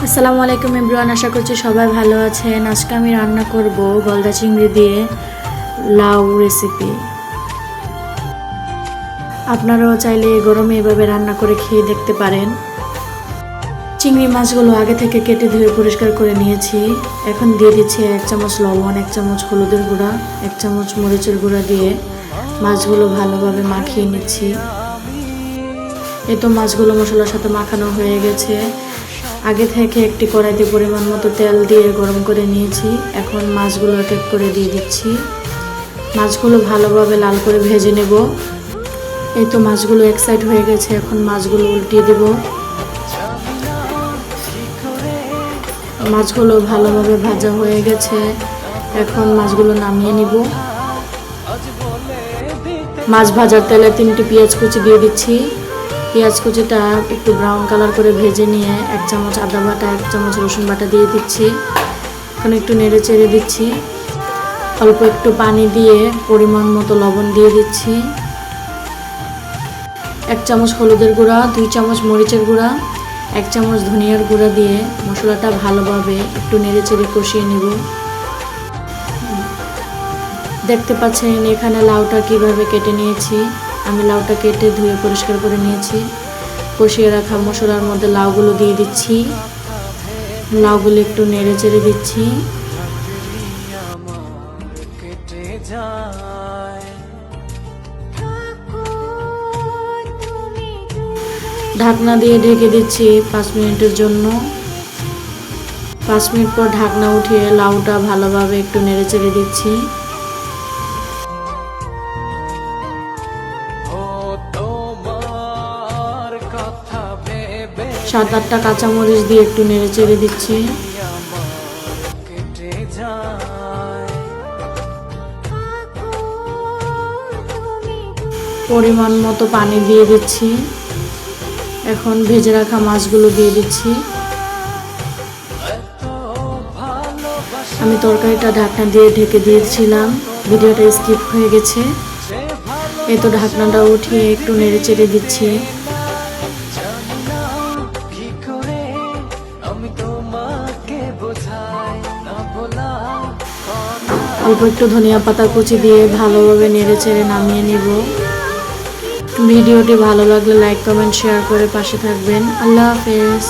আসসালামু আলাইকুম এভরিওয়ান, আশা করছি সবাই ভালো আছেন। আজকে আমি রান্না করব গলদা চিংড়ি দিয়ে লাউ রেসিপি। আপনারাও চাইলে এই গরমে এভাবে রান্না করে খেয়ে দেখতে পারেন। চিংড়ি মাছগুলো আগে থেকে কেটে ধুয়ে পরিষ্কার করে নিয়েছি। এখন দিয়ে দিচ্ছি 1 চামচ লবণ, 1 চামচ হলুদের গুঁড়া, 1 চামচ মরিচের গুঁড়া দিয়ে মাছগুলো ভালোভাবে মাখিয়ে নিচ্ছি। এই তো মাছগুলো মশলার সাথে মাখানো হয়ে গেছে। আগে থেকে একটি কড়াইতে পরিমাণ মতো তেল দিয়ে গরম করে নিয়েছি। এখন মাছগুলো এক এক করে দিয়ে দিচ্ছি। মাছগুলো ভালোভাবে লাল করে ভেজে নেব। এই তো মাছগুলো এক সাইড হয়ে গেছে, এখন মাছগুলো উল্টিয়ে দেব। মাছগুলো ভালোভাবে ভাজা হয়ে গেছে, এখন মাছগুলো নামিয়ে নিব। মাছ ভাজার তেলে 3টি পেঁয়াজ কুচি দিয়ে দিচ্ছি। পেঁয়াজ কুচিটা একটু ব্রাউন কালার করে ভেজে নিয়ে 1 চামচ আদা বাটা, 1 চামচ রসুন বাটা দিয়ে দিচ্ছি। এখন একটু নেড়ে চেড়ে দিচ্ছি। অল্প একটু পানি দিয়ে পরিমাণ মতো লবণ দিয়ে দিচ্ছি। 1 চামচ হলুদের গুঁড়া, 2 চামচ মরিচের গুঁড়া, 1 চামচ ধনিয়ার গুঁড়া দিয়ে মশলাটা ভালোভাবে একটু নেড়ে চেড়ে কষিয়ে নেব। দেখতে পাচ্ছেন এখানে লাউটা কিভাবে কেটে নিয়েছি। আমি লাউটা কেটে ধুয়ে পরিষ্কার করে নিয়েছি। কষিয়ে রাখা মশলার মধ্যে লাউগুলো দিয়ে দিচ্ছি। লাউগুলো একটু নেড়ে চেড়ে দিচ্ছি। ঢাকনা দিয়ে ঢেকে দিচ্ছি 5 মিনিটের জন্য। 5 মিনিট পর ঢাকনা উঠিয়ে লাউটা ভালোভাবে একটু নেড়ে চেড়ে দিচ্ছি। 7-8টা কাঁচামরিচ দিয়ে একটু নেড়ে চেড়ে দিচ্ছি। পরিমাণ মতো পানি দিয়ে দিচ্ছি। এখন ভেজে রাখা মাছগুলো দিয়ে দিচ্ছি। আমি তরকারিটা ঢাকনা দিয়ে ঢেকে দিয়েছিলাম, ভিডিওটা স্কিপ হয়ে গেছে। এই তো ঢাকনাটা উঠিয়ে একটু নেড়ে চেড়ে দিচ্ছি। অল্প একটু ধনিয়া পাতা কুচি দিয়ে ভালোভাবে নেড়ে চেড়ে নামিয়ে নিব। ভিডিওটি ভালো লাগলে লাইক, কমেন্ট, শেয়ার করে পাশে থাকবেন। আল্লাহ হাফেজ।